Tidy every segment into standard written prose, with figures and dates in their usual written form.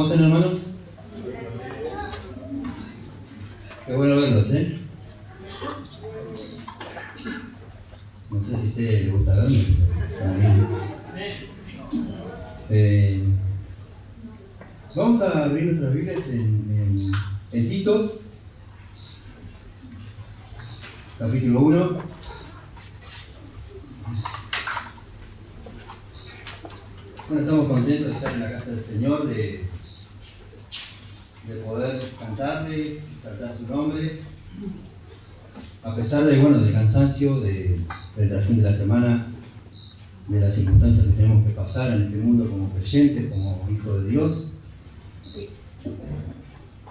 ¿Cómo están, hermanos? Qué bueno verlos, ¿eh? No sé si a usted le gusta verme, pero a mí. Vamos a abrir nuestras Biblias en Tito, capítulo 1. Bueno, estamos contentos de estar en la casa del Señor, de poder cantarle, exaltar su nombre, a pesar del cansancio, del trajín de la semana, de las circunstancias que tenemos que pasar en este mundo como creyentes, como hijos de Dios.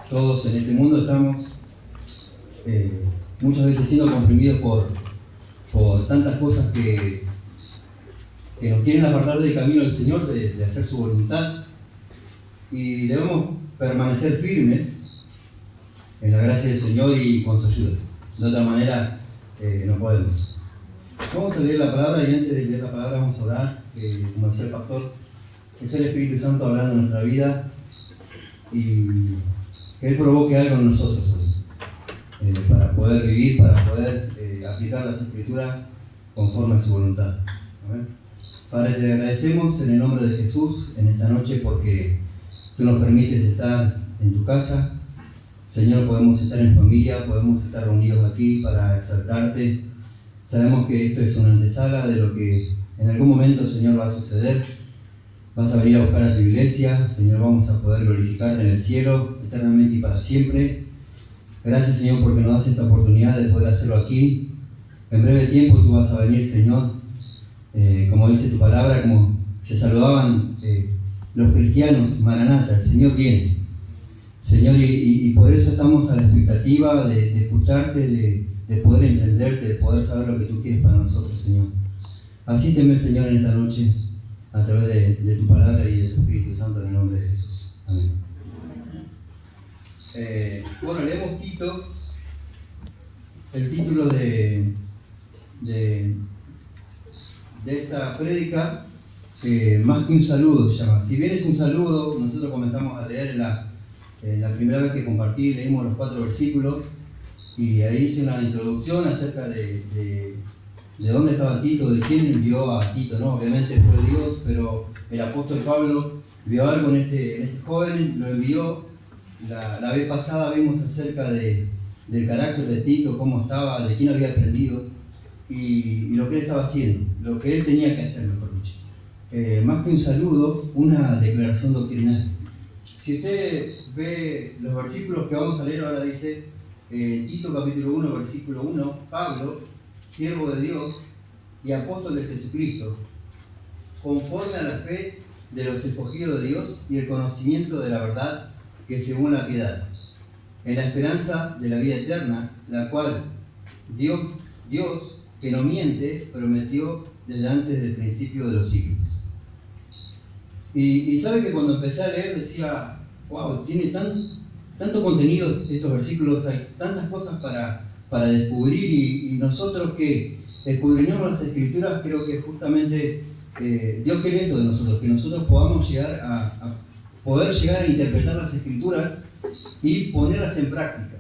Todos en este mundo estamos muchas veces siendo comprimidos por tantas cosas que nos quieren apartar del camino del Señor, de hacer su voluntad, y debemos permanecer firmes en la gracia del Señor y con su ayuda. De otra manera no podemos. Vamos a leer la palabra, y antes de leer la palabra vamos a orar, como decía el pastor, es el Espíritu Santo hablando en nuestra vida y que Él provoque algo en nosotros hoy, para poder vivir, para poder aplicar las Escrituras conforme a su voluntad. ¿Amén? Padre, te agradecemos en el nombre de Jesús en esta noche porque tú nos permites estar en tu casa. Señor, podemos estar en familia, podemos estar reunidos aquí para exaltarte. Sabemos que esto es una antesala de lo que en algún momento, Señor, va a suceder. Vas a venir a buscar a tu iglesia, Señor, vamos a poder glorificarte en el cielo, eternamente y para siempre. Gracias, Señor, porque nos das esta oportunidad de poder hacerlo aquí. En breve tiempo tú vas a venir, Señor. Como dice tu palabra, como se saludaban los cristianos, Maranata, el Señor viene. Señor, y por eso estamos a la expectativa de escucharte, de poder entenderte, de poder saber lo que tú quieres para nosotros, Señor. Asísteme, Señor, en esta noche, a través de tu palabra y de tu Espíritu Santo, en el nombre de Jesús. Amén. Leemos Tito. El título de esta prédica, más que un saludo, se llama. Si bien es un saludo, nosotros comenzamos a leer la primera vez que compartí, leímos los 4 versículos y ahí hice una introducción acerca de dónde estaba Tito, de quién envió a Tito, ¿no? Obviamente fue Dios, pero el apóstol Pablo vio algo en este joven, lo envió. La vez pasada vimos acerca del carácter de Tito, cómo estaba, de quién había aprendido y lo que él estaba haciendo, lo que él tenía que hacer, mejor dicho. Más que un saludo, una declaración doctrinal. Si usted ve los versículos que vamos a leer ahora, dice Tito capítulo 1, versículo 1, Pablo, siervo de Dios y apóstol de Jesucristo, conforme a la fe de los escogidos de Dios y el conocimiento de la verdad que es según la piedad, en la esperanza de la vida eterna, la cual Dios, que no miente, prometió desde antes del principio de los siglos. Y sabe que cuando empecé a leer decía, wow, tiene tanto contenido estos versículos, hay tantas cosas para descubrir, y nosotros que escudriñamos las Escrituras, creo que justamente Dios quiere esto de nosotros, que nosotros podamos llegar a poder llegar a interpretar las Escrituras y ponerlas en práctica.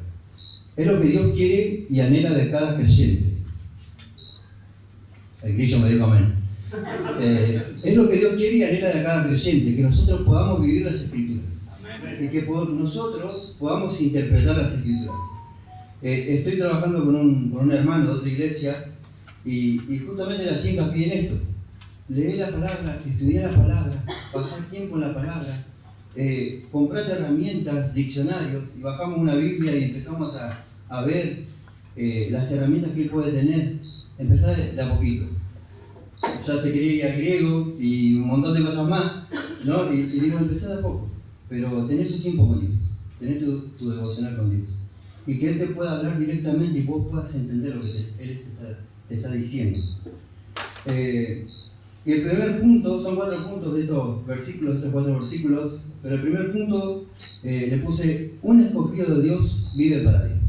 Es lo que Dios quiere y anhela de cada creyente. El grillo me dijo amén. Es lo que Dios quiere y anhela de cada creyente, que nosotros podamos vivir las Escrituras. Amén. Y que nosotros podamos interpretar las Escrituras. Estoy trabajando con un hermano de otra iglesia y justamente le hacía hincapié en esto. Leer la palabra, estudiar la palabra, pasar tiempo en la palabra, comprar herramientas, diccionarios, y bajamos una Biblia y empezamos a ver las herramientas que él puede tener. Empezar de a poquito. Ya se quería ir al griego y un montón de cosas más, ¿no? Y digo, empezá de a poco, pero tenés tu tiempo con Dios, tenés tu devocional con Dios, y que Él te pueda hablar directamente y vos puedas entender lo que Él te está diciendo. Y el primer punto, son 4 puntos de estos 4 versículos, pero el primer punto le puse: un escogido de Dios vive para Dios.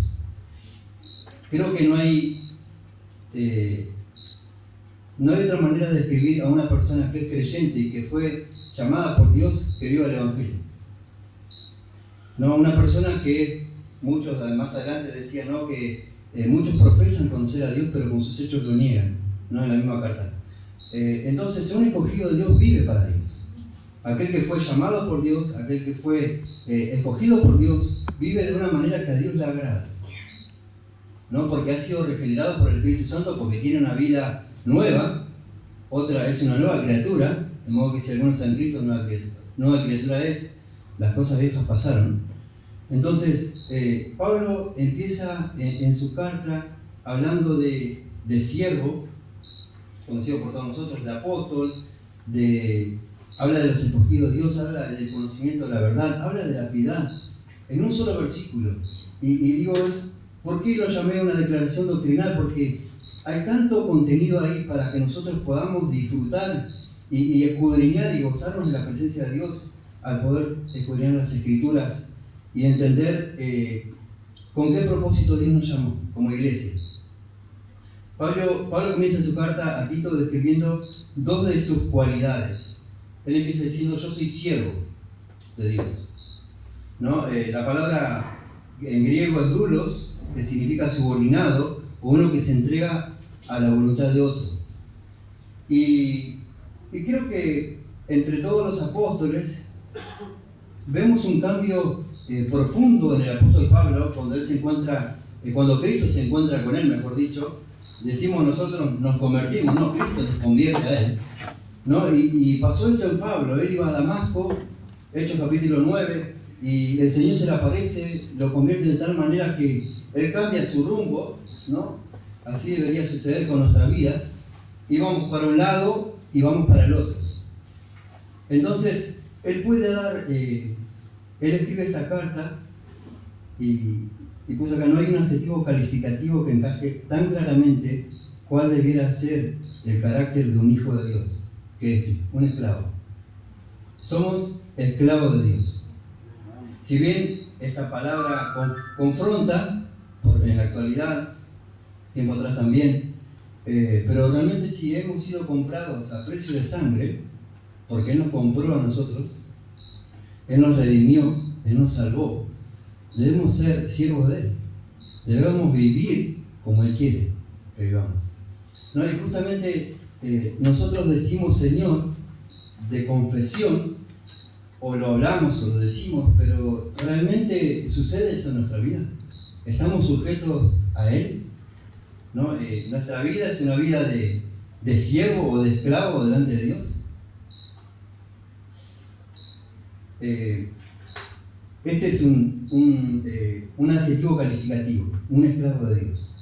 Creo que no hay otra manera de describir a una persona que es creyente y que fue llamada por Dios que viva el Evangelio. ¿no? Una persona que muchos más adelante decían, ¿no?, que muchos profesan conocer a Dios, pero con sus hechos lo niegan, ¿no?, en la misma carta. Entonces, un escogido de Dios vive para Dios. Aquel que fue llamado por Dios, aquel que fue escogido por Dios, vive de una manera que a Dios le agrada, ¿no? Porque ha sido regenerado por el Espíritu Santo, porque tiene una vida nueva, otra es una nueva criatura, de modo que si alguno está en Cristo, nueva criatura es, las cosas viejas pasaron. Entonces, Pablo empieza en su carta hablando de siervo, conocido por todos nosotros, de apóstol, habla de los escogidos de Dios, habla del conocimiento de la verdad, habla de la piedad, en un solo versículo. Y digo, ¿por qué lo llamé una declaración doctrinal? Porque hay tanto contenido ahí para que nosotros podamos disfrutar y escudriñar y gozarnos de la presencia de Dios al poder escudriñar las Escrituras y entender con qué propósito Dios nos llamó como iglesia. Pablo comienza su carta a Tito describiendo dos de sus cualidades. Él empieza diciendo: yo soy siervo de Dios, ¿no? La palabra en griego es doulos, que significa subordinado, o uno que se entrega a la voluntad de otro. Y creo que entre todos los apóstoles vemos un cambio profundo en el apóstol Pablo cuando él se encuentra, cuando Cristo se encuentra con él, mejor dicho. Decimos nosotros nos convertimos, no, Cristo nos convierte a él, ¿no? Y pasó esto en Pablo. Él iba a Damasco, Hechos capítulo 9, y el Señor se le aparece, lo convierte de tal manera que él cambia su rumbo, ¿no? Así debería suceder con nuestra vida. Íbamos para un lado y vamos para el otro. Entonces, él puede dar, él escribe esta carta y puso acá: no hay un adjetivo calificativo que encaje tan claramente cuál debiera ser el carácter de un hijo de Dios, que es un esclavo. Somos esclavos de Dios. Si bien esta palabra confronta en la actualidad, tiempo atrás también, pero realmente si hemos sido comprados a precio de sangre, porque Él nos compró a nosotros, Él nos redimió, Él nos salvó, debemos ser siervos de Él. Debemos vivir como Él quiere que vivamos, ¿no? Y justamente nosotros decimos Señor de confesión, o lo hablamos o lo decimos, pero ¿realmente sucede eso en nuestra vida? ¿Estamos sujetos a Él? ¿No? ¿Nuestra vida es una vida de siervo o de esclavo delante de Dios? Este es un adjetivo calificativo, un esclavo de Dios.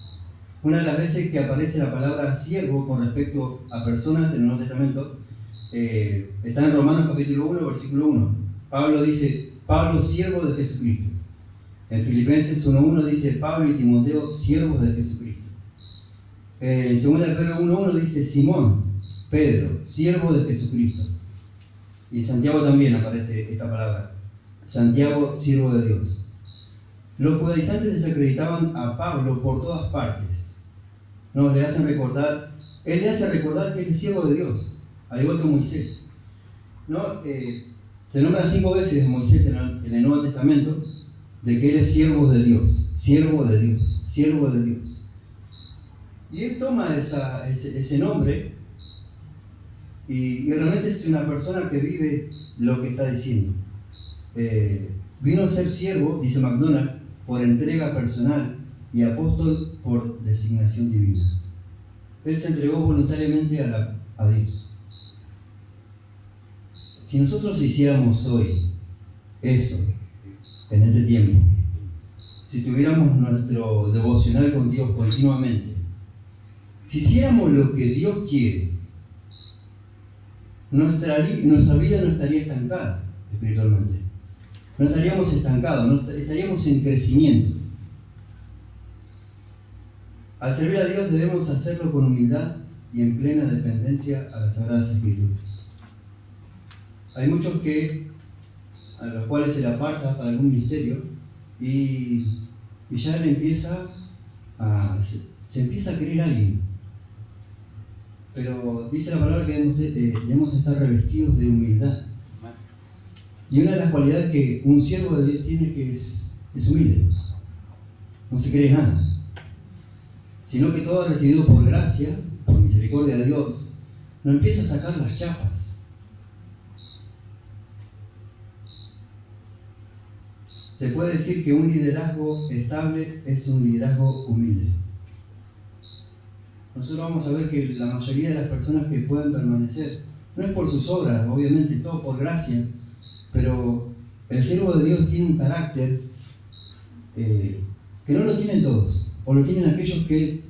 Una de las veces que aparece la palabra siervo con respecto a personas en el Nuevo Testamento está en Romanos capítulo 1, versículo 1. Pablo dice: Pablo, siervo de Jesucristo. En Filipenses 1.1 dice: Pablo y Timoteo, siervos de Jesucristo. En 2 Pedro 1.1 dice: Simón, Pedro, siervo de Jesucristo. Y en Santiago también aparece esta palabra: Santiago, siervo de Dios. Los judaizantes desacreditaban a Pablo por todas partes. Él le hace recordar que él es siervo de Dios, al igual que Moisés, ¿no? Se nombra 5 veces a Moisés en el Nuevo Testamento de que él es siervo de Dios, siervo de Dios, siervo de Dios. Y él toma ese nombre y realmente es una persona que vive lo que está diciendo. Vino a ser siervo, dice MacDonald, por entrega personal, y apóstol por designación divina. Él se entregó voluntariamente a Dios. Si nosotros hiciéramos hoy eso, en este tiempo, si tuviéramos nuestro devocional con Dios continuamente, si hiciéramos lo que Dios quiere, nuestra vida no estaría estancada espiritualmente. No estaríamos estancados, no estaríamos en crecimiento. Al servir a Dios debemos hacerlo con humildad y en plena dependencia a las Sagradas Escrituras. Hay muchos a los cuales se le aparta para algún ministerio y ya se empieza a querer a alguien. Pero dice la palabra que debemos estar revestidos de humildad. Y una de las cualidades que un siervo de Dios tiene que es humilde. No se cree nada. Sino que todo recibido por gracia, por misericordia de Dios, no empieza a sacar las chapas. Se puede decir que un liderazgo estable es un liderazgo humilde. Nosotros vamos a ver que la mayoría de las personas que pueden permanecer, no es por sus obras, obviamente todo por gracia, pero el siervo de Dios tiene un carácter que no lo tienen todos, o lo tienen aquellos que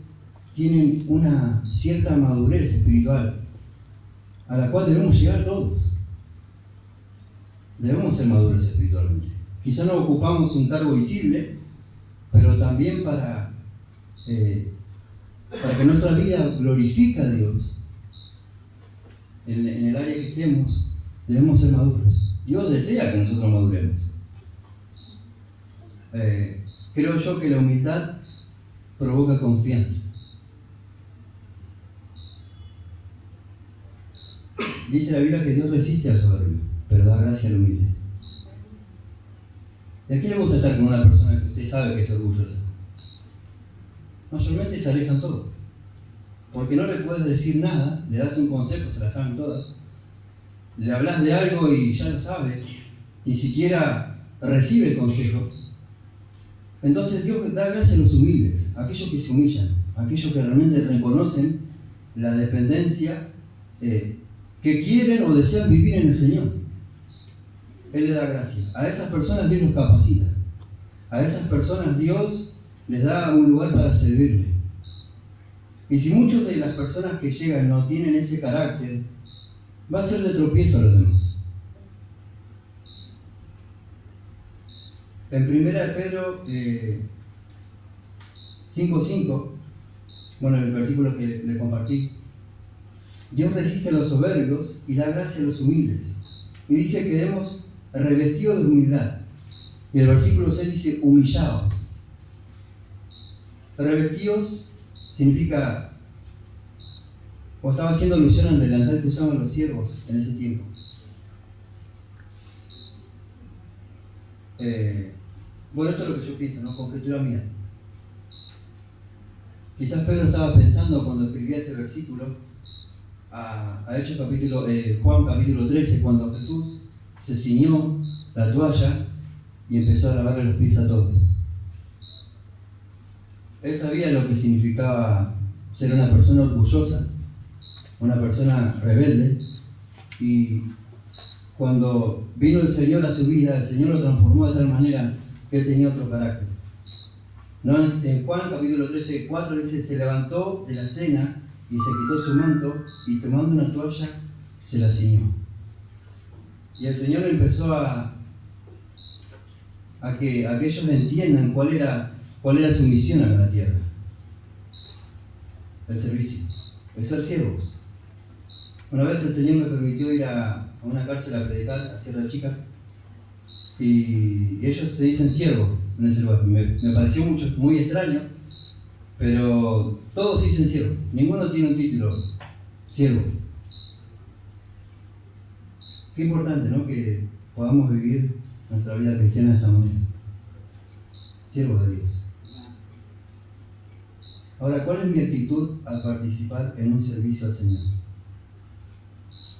tienen una cierta madurez espiritual, a la cual debemos llegar todos. Debemos ser maduros espiritualmente. Quizá no ocupamos un cargo visible, pero también para que nuestra vida glorifique a Dios, en el área que estemos, debemos ser maduros. Dios desea que nosotros maduremos. Creo yo que la humildad provoca confianza. Dice la Biblia que Dios resiste al soberbio, pero da gracia al humilde. ¿Y a quién le gusta estar con una persona que usted sabe que es orgullosa? Mayormente se alejan todos. Porque no le puedes decir nada, le das un consejo, se la saben todas. Le hablas de algo y ya lo sabe, ni siquiera recibe el consejo. Entonces Dios da gracia a los humildes, a aquellos que se humillan, a aquellos que realmente reconocen la dependencia que quieren o desean vivir en el Señor. Él le da gracia. A esas personas Dios los capacita. A esas personas Dios les da un lugar para servirle. Y si muchas de las personas que llegan no tienen ese carácter, va a ser de tropiezo a los demás. En 1 Pedro 5:5, bueno, el versículo que le compartí, Dios resiste a los soberbios y da gracia a los humildes. Y dice que debemos revestidos de humildad. Y el versículo 6 dice, humillaos. Revestidos significa, o estaba haciendo alusión al delantal que usaban los siervos en ese tiempo. Bueno, esto es lo que yo pienso, ¿no? Conjetura mía. Quizás Pedro estaba pensando cuando escribía ese versículo a Hechos Juan capítulo 13, cuando Jesús se ciñó la toalla y empezó a lavarle los pies a todos. Él sabía lo que significaba ser una persona orgullosa, una persona rebelde, y cuando vino el Señor a su vida, el Señor lo transformó de tal manera que él tenía otro carácter. ¿No? En Juan capítulo 13, 4 dice, se levantó de la cena y se quitó su manto y tomando una toalla se la ciñó. Y el Señor empezó a que ellos entiendan cuál era su misión acá en la tierra. El servicio, el ser siervos. Una vez el Señor me permitió ir a una cárcel a predicar a Sierra Chica y ellos se dicen siervos en ese lugar. Me pareció muy extraño, pero todos se dicen siervos. Ninguno tiene un título, siervo. Qué importante, ¿no? Que podamos vivir nuestra vida cristiana de esta manera. Siervos de Dios. Ahora, ¿cuál es mi actitud al participar en un servicio al Señor?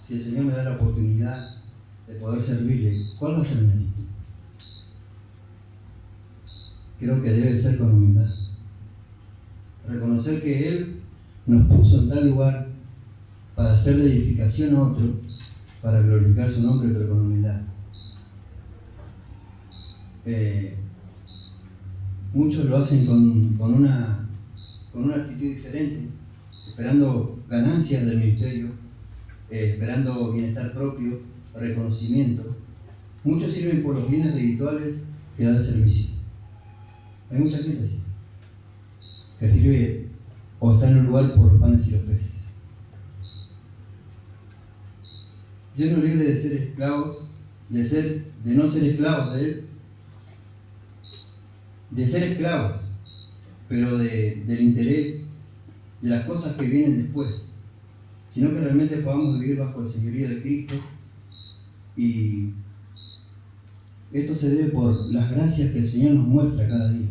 Si el Señor me da la oportunidad de poder servirle, ¿cuál va a ser mi actitud? Creo que debe ser con humildad. Reconocer que Él nos puso en tal lugar para hacer de edificación a otro, para glorificar su nombre, pero con humildad. Muchos lo hacen con una actitud diferente, esperando ganancias del ministerio, esperando bienestar propio, reconocimiento. Muchos sirven por los bienes espirituales que da el servicio. Hay mucha gente así, que sirve o está en un lugar por los panes y los peces. Dios nos libre de ser esclavos, de no ser esclavos de Él, de ser esclavos, pero del interés, de las cosas que vienen después, sino que realmente podamos vivir bajo el señorío de Cristo y esto se debe por las gracias que el Señor nos muestra cada día.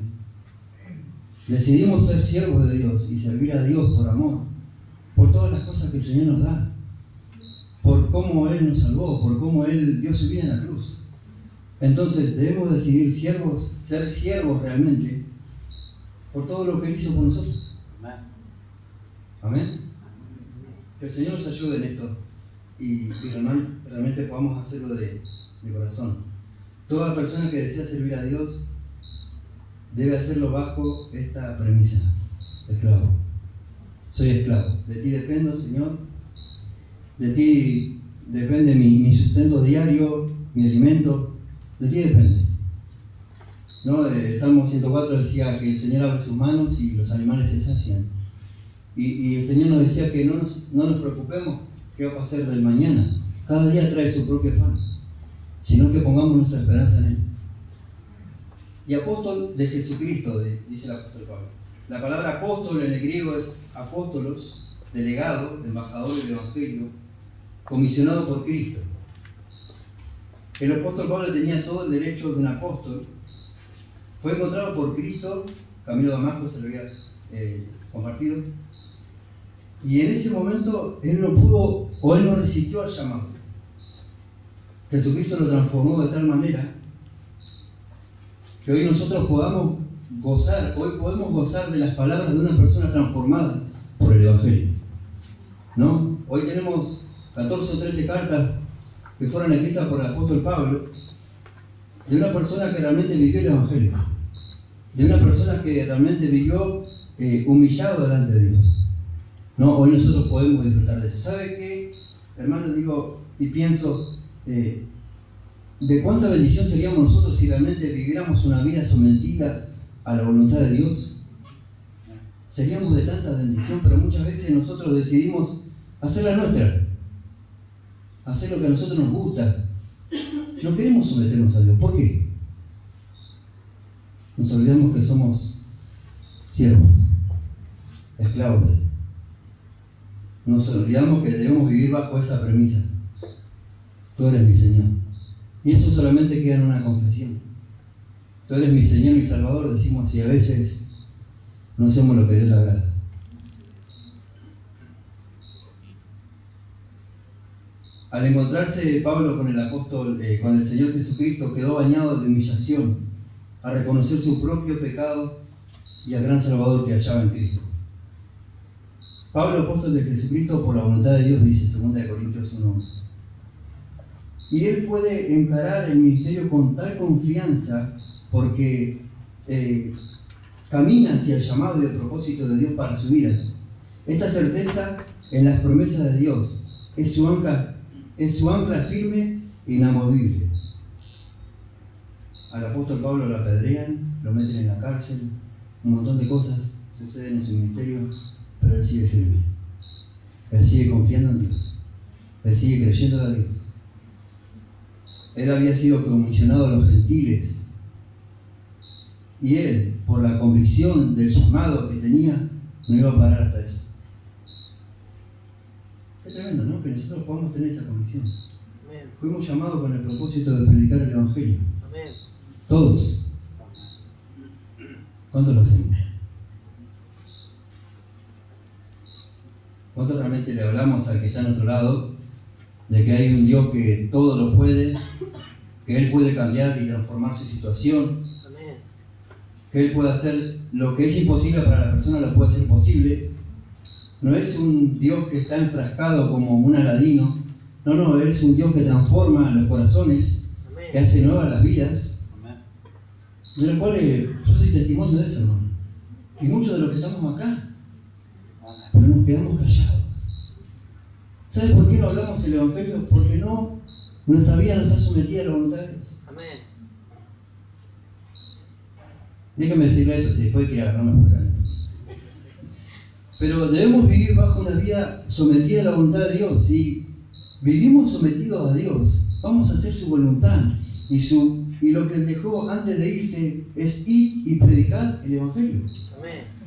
Decidimos ser siervos de Dios y servir a Dios por amor, por todas las cosas que el Señor nos da, por cómo Él nos salvó, por cómo Él dio su vida en la cruz. Entonces debemos decidir ser siervos realmente por todo lo que Él hizo por nosotros. Amén. Que el Señor nos ayude en esto y realmente podamos hacerlo de corazón. Toda persona que desea servir a Dios debe hacerlo bajo esta premisa: esclavo. Soy esclavo. De ti dependo, Señor. De ti depende mi sustento diario, mi alimento. De ti depende. ¿No? El Salmo 104 decía que el Señor abre sus manos y los animales se sacian. Y el Señor nos decía que no nos preocupemos qué va a pasar del mañana. Cada día trae su propio pan, sino que pongamos nuestra esperanza en Él. Y apóstol de Jesucristo, dice el apóstol Pablo. La palabra apóstol en el griego es apóstolos, delegado, embajador del Evangelio, comisionado por Cristo. El apóstol Pablo tenía todo el derecho de un apóstol. Fue encontrado por Cristo, camino a Damasco, se lo había compartido. Y en ese momento él no pudo, o él no resistió al llamado. Jesucristo lo transformó de tal manera que hoy nosotros podemos gozar de las palabras de una persona transformada por el Evangelio. ¿No? Hoy tenemos 14 o 13 cartas que fueron escritas por el apóstol Pablo, de una persona que realmente vivió el Evangelio, de una persona que realmente vivió humillado delante de Dios. ¿No? Hoy nosotros podemos disfrutar de eso. ¿Sabe qué, hermano? Digo y pienso, de cuánta bendición seríamos nosotros si realmente viviéramos una vida sometida a la voluntad de Dios. Seríamos de tanta bendición, pero muchas veces nosotros decidimos hacer la nuestra, hacer lo que a nosotros nos gusta. No queremos someternos a Dios. ¿Por qué? Nos olvidamos que somos siervos, esclavos de Él. Nos olvidamos que debemos vivir bajo esa premisa: tú eres mi Señor. Y eso solamente queda en una confesión. Tú eres mi Señor, mi Salvador, decimos, y a veces no hacemos lo que a Dios le agrada. Al encontrarse Pablo con el apóstol, con el Señor Jesucristo, quedó bañado de humillación a reconocer su propio pecado y al gran Salvador que hallaba en Cristo. Pablo, apóstol de Jesucristo por la voluntad de Dios, dice 2 Corintios 1. Y él puede encarar el ministerio con tal confianza porque camina hacia el llamado y el propósito de Dios para su vida. Esta certeza en las promesas de Dios es su ancla firme e inamovible. Al apóstol Pablo lo apedrean, lo meten en la cárcel, un montón de cosas suceden en su ministerio, pero él sigue firme. Él sigue confiando en Dios. Él sigue creyendo a Dios. Él había sido comisionado a los gentiles. Y él, por la convicción del llamado que tenía, no iba a parar hasta eso. Es tremendo, ¿no? Que nosotros podamos tener esa convicción. Amén. Fuimos llamados con el propósito de predicar el Evangelio. Amén. Todos. ¿Cuántos lo hacemos? ¿Cuántos realmente le hablamos al que está en otro lado de que hay un Dios que todo lo puede, que Él puede cambiar y transformar su situación? Amén. Que Él puede hacer lo que es imposible para la persona, lo puede hacer posible. No es un Dios que está enfrascado como un Aladino. No, Él es un Dios que transforma los corazones. Amén. Que hace nuevas las vidas. Amén. De los cuales yo soy testimonio de eso, hermano. Y muchos de los que estamos acá, pero nos quedamos callados. ¿Sabe por qué no hablamos el Evangelio? Porque nuestra vida no está sometida a la voluntad de Dios. Amén. Déjame decirle esto, si después quiere agarrarnos por ahí. Pero debemos vivir bajo una vida sometida a la voluntad de Dios. Si vivimos sometidos a Dios, vamos a hacer su voluntad. Y lo que dejó antes de irse es ir y predicar el Evangelio. Amén.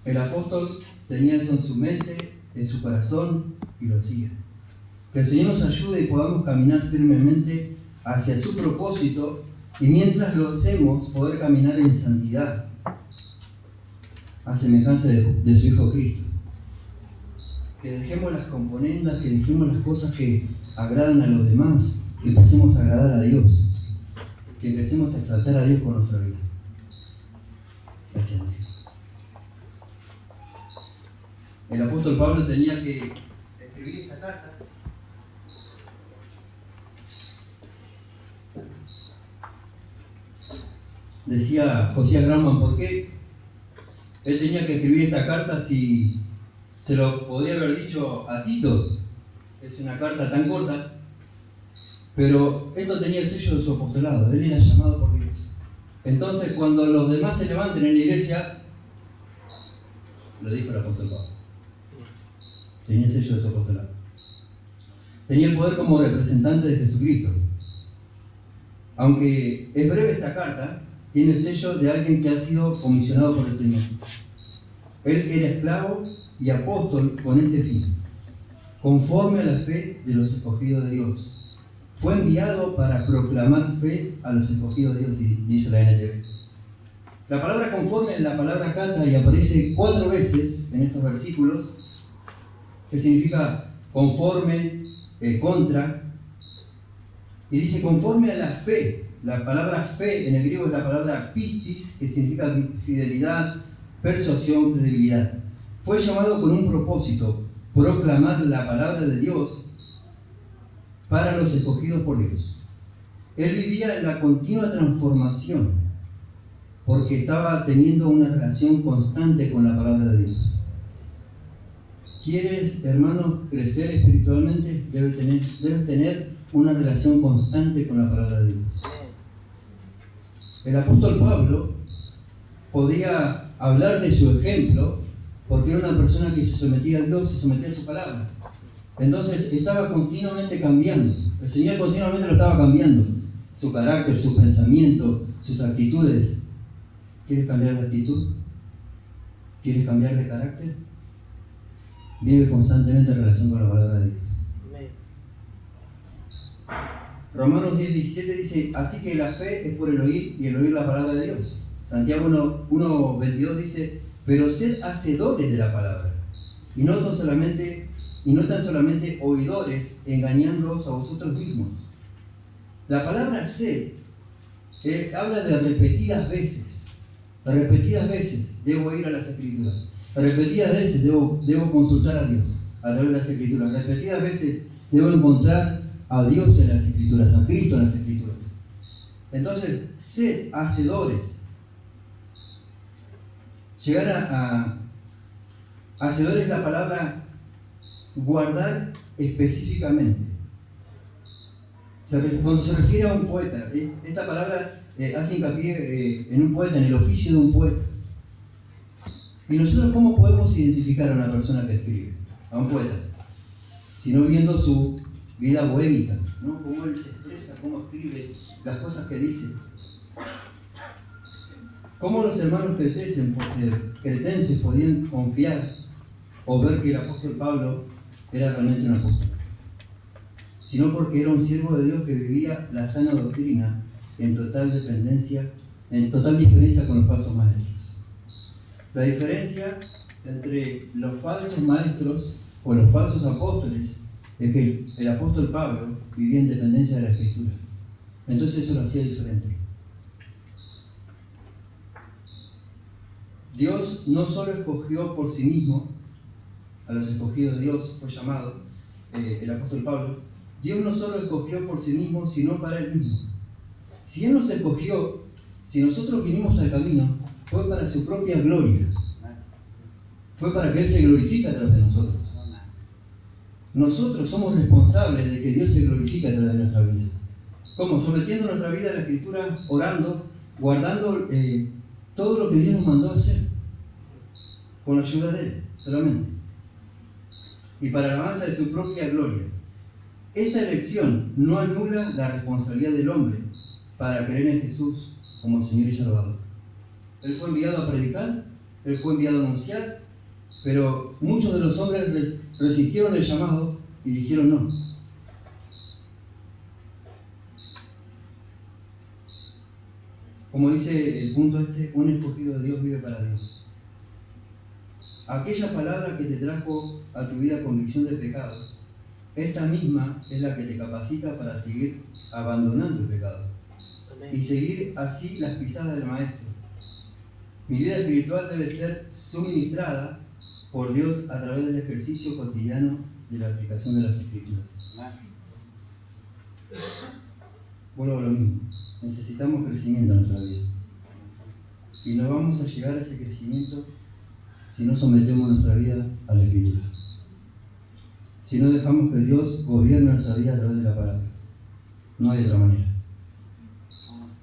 El apóstol tenía eso en su mente, en su corazón, y lo hacía. Que el Señor nos ayude y podamos caminar firmemente hacia su propósito y mientras lo hacemos poder caminar en santidad a semejanza de su Hijo Cristo. Que dejemos las componendas, que dejemos las cosas que agradan a los demás, que empecemos a agradar a Dios, que empecemos a exaltar a Dios con nuestra vida. Gracias, Dios. El apóstol Pablo tenía que escribir esta carta. Decía José Grauman, ¿por qué él tenía que escribir esta carta si se lo podría haber dicho a Tito? Es una carta tan corta, pero esto tenía el sello de su apostolado, él era llamado por Dios. Entonces, cuando los demás se levanten en la iglesia, lo dijo el apóstol Pablo, tenía el sello de su apostolado. Tenía el poder como representante de Jesucristo. Aunque es breve esta carta, tiene el sello de alguien que ha sido comisionado por el Señor. Él era esclavo y apóstol con este fin, conforme a la fe de los escogidos de Dios. Fue enviado para proclamar fe a los escogidos de Dios, dice la NTV. La palabra conforme es la palabra kata y aparece 4 veces en estos versículos, que significa conforme, contra, y dice conforme a la fe. La palabra fe en el griego es la palabra pistis, que significa fidelidad, persuasión, credibilidad. Fue llamado con un propósito, proclamar la palabra de Dios para los escogidos por Dios. Él vivía en la continua transformación, porque estaba teniendo una relación constante con la palabra de Dios. ¿Quieres, hermano, crecer espiritualmente? Debes tener una relación constante con la palabra de Dios. El apóstol Pablo podía hablar de su ejemplo porque era una persona que se sometía a Dios, se sometía a su palabra. Entonces estaba continuamente cambiando. El Señor continuamente lo estaba cambiando. Su carácter, su pensamiento, sus actitudes. ¿Quieres cambiar de actitud? ¿Quieres cambiar de carácter? Vive constantemente en relación con la palabra de Dios. Romanos 10:17 dice, así que la fe es por el oír y el oír la palabra de Dios. Santiago 1:22 dice, pero sed hacedores de la palabra y no tan solamente oidores, engañándoos a vosotros mismos. La palabra sed habla de repetidas veces. Repetidas veces debo ir a las Escrituras. Repetidas veces debo consultar a Dios a través de las Escrituras. Repetidas veces debo encontrar a Dios en las Escrituras, a Cristo en las Escrituras. Entonces, sed hacedores. Llegar a hacedor es la palabra guardar específicamente. Cuando se refiere a un poeta, esta palabra hace hincapié en un poeta, en el oficio de un poeta. ¿Y nosotros cómo podemos identificar a una persona que escribe? A un poeta. Sino viendo su vida bohémica, ¿no? Cómo él se expresa, cómo escribe, las cosas que dice. Cómo los hermanos cretenses podían confiar o ver que el apóstol Pablo era realmente un apóstol. Sino porque era un siervo de Dios que vivía la sana doctrina en total diferencia con los falsos maestros. La diferencia entre los falsos maestros o los falsos apóstoles es que el apóstol Pablo vivía en dependencia de la Escritura. Entonces eso lo hacía diferente. Dios no solo escogió por sí mismo a los escogidos de Dios, fue llamado el apóstol Pablo. Dios no solo escogió por sí mismo, sino para Él mismo. Si Él nos escogió, si nosotros vinimos al camino, fue para su propia gloria. Fue para que Él se glorifique a través de nosotros. Nosotros somos responsables de que Dios se glorifique a través de nuestra vida. ¿Cómo? Sometiendo nuestra vida a la Escritura, orando, guardando todo lo que Dios nos mandó a hacer, con la ayuda de Él, solamente. Y para la alabanza de su propia gloria. Esta elección no anula la responsabilidad del hombre para creer en Jesús como Señor y Salvador. Él fue enviado a predicar, Él fue enviado a anunciar, pero muchos de los hombres resistieron el llamado y dijeron no. Como dice el punto un escogido de Dios vive para Dios. Aquella palabra que te trajo a tu vida convicción de pecado, esta misma es la que te capacita para seguir abandonando el pecado. Amén. Y seguir así las pisadas del Maestro. Mi vida espiritual debe ser suministrada por Dios a través del ejercicio cotidiano de la aplicación de las Escrituras. Vuelvo a lo mismo. Necesitamos crecimiento en nuestra vida. Y no vamos a llegar a ese crecimiento si no sometemos nuestra vida a la Escritura. Si no dejamos que Dios gobierne nuestra vida a través de la palabra. No hay otra manera.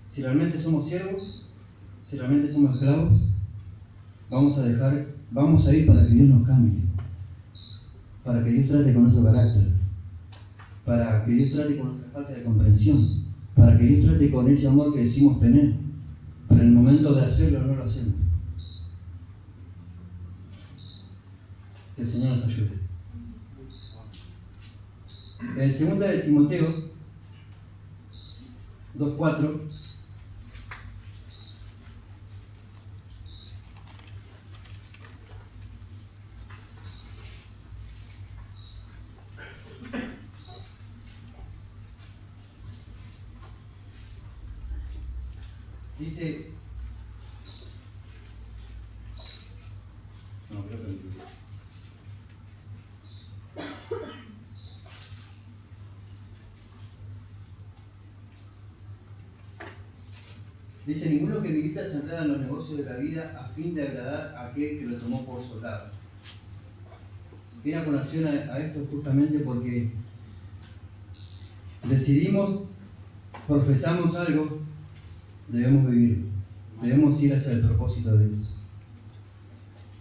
Si realmente somos siervos, si realmente somos esclavos, vamos a ir para que Dios nos cambie, para que Dios trate con nuestro carácter, para que Dios trate con nuestra falta de comprensión, para que Dios trate con ese amor que decimos tener, pero en el momento de hacerlo no lo hacemos. Que el Señor nos ayude. En 2 de Timoteo 2:4 dice, no, creo que dice, ninguno que milita se enreda en los negocios de la vida a fin de agradar a aquel que lo tomó por soldado. Viene a colación a esto justamente porque decidimos, profesamos algo, debemos vivirlo, debemos ir hacia el propósito de Dios.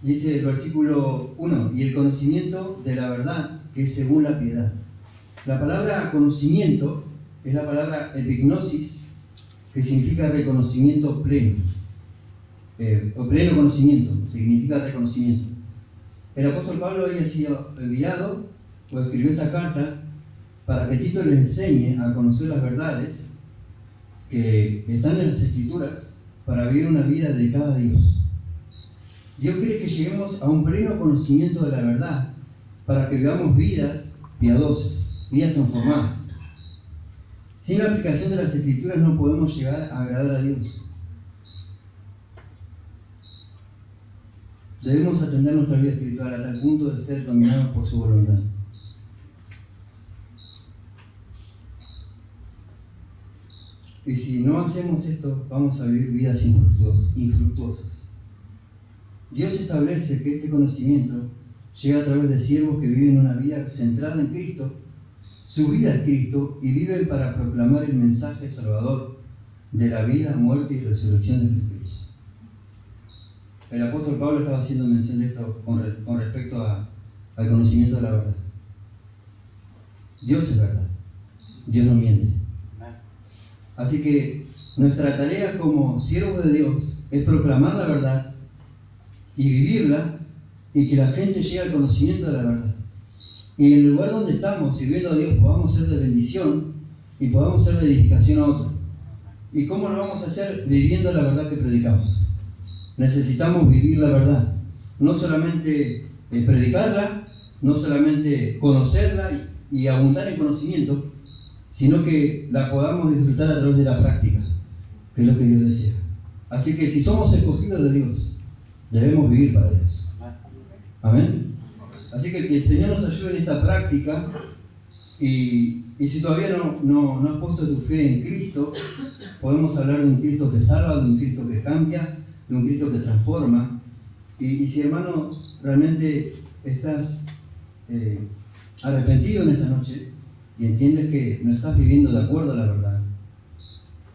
Dice el versículo 1, y el conocimiento de la verdad que es según la piedad. La palabra conocimiento es la palabra epignosis, que significa reconocimiento pleno, o pleno conocimiento, significa reconocimiento. El apóstol Pablo había sido enviado, o escribió esta carta, para que Tito les enseñe a conocer las verdades que están en las Escrituras, para vivir una vida dedicada a Dios. Dios quiere que lleguemos a un pleno conocimiento de la verdad, para que vivamos vidas piadosas, vidas transformadas. Sin la aplicación de las Escrituras no podemos llegar a agradar a Dios. Debemos atender nuestra vida espiritual a tal punto de ser dominados por su voluntad. Y si no hacemos esto, vamos a vivir vidas infructuosas. Dios establece que este conocimiento llega a través de siervos que viven una vida centrada en Cristo, su vida es Cristo, y viven para proclamar el mensaje salvador de la vida, muerte y resurrección de Jesucristo. El apóstol Pablo estaba haciendo mención de esto con respecto al conocimiento de la verdad. Dios es verdad, Dios no miente. Así que nuestra tarea como siervos de Dios es proclamar la verdad y vivirla, y que la gente llegue al conocimiento de la verdad. Y en el lugar donde estamos sirviendo a Dios podamos ser de bendición y podamos ser de edificación a otros. ¿Y cómo lo vamos a hacer? Viviendo la verdad que predicamos. Necesitamos vivir la verdad. No solamente predicarla, no solamente conocerla y abundar en conocimiento, sino que la podamos disfrutar a través de la práctica, que es lo que Dios desea. Así que si somos escogidos de Dios, debemos vivir para Dios. Amén. Así que el Señor nos ayude en esta práctica, y si todavía no has puesto tu fe en Cristo, podemos hablar de un Cristo que salva, de un Cristo que cambia, de un Cristo que transforma. Y si, hermano, realmente estás arrepentido en esta noche y entiendes que no estás viviendo de acuerdo a la verdad,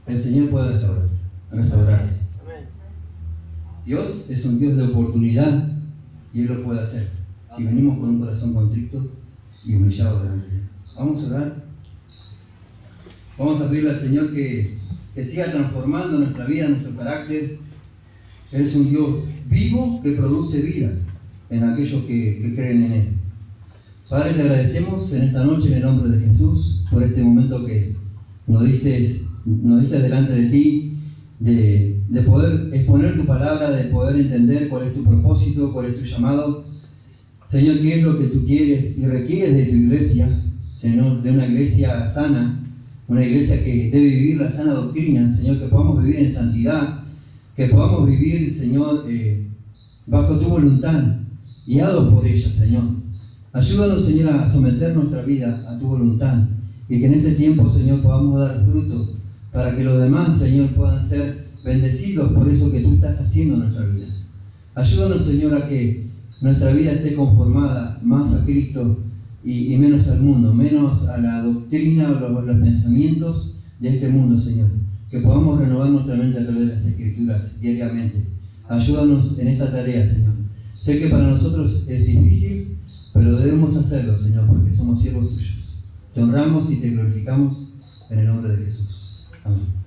el Señor puede restaurarte. Dios es un Dios de oportunidad y Él lo puede hacer si venimos con un corazón contrito y humillado delante de Él. Vamos a orar. Vamos a pedirle al Señor que siga transformando nuestra vida, nuestro carácter. Él es un Dios vivo que produce vida en aquellos que creen en Él. Padre, te agradecemos en esta noche, en el nombre de Jesús, por este momento que nos diste delante de ti, de poder exponer tu palabra, de poder entender cuál es tu propósito, cuál es tu llamado. Señor, qué es lo que tú quieres y requieres de tu iglesia, Señor, de una iglesia sana, una iglesia que debe vivir la sana doctrina, Señor, que podamos vivir en santidad, que podamos vivir, Señor, bajo tu voluntad, guiados por ella, Señor. Ayúdanos, Señor, a someter nuestra vida a tu voluntad y que en este tiempo, Señor, podamos dar fruto para que los demás, Señor, puedan ser bendecidos por eso que tú estás haciendo en nuestra vida. Ayúdanos, Señor, a que nuestra vida esté conformada más a Cristo y menos al mundo, menos a la doctrina o los pensamientos de este mundo, Señor. Que podamos renovar nuestra mente a través de las Escrituras diariamente. Ayúdanos en esta tarea, Señor. Sé que para nosotros es difícil, pero debemos hacerlo, Señor, porque somos siervos tuyos. Te honramos y te glorificamos en el nombre de Jesús. Amén.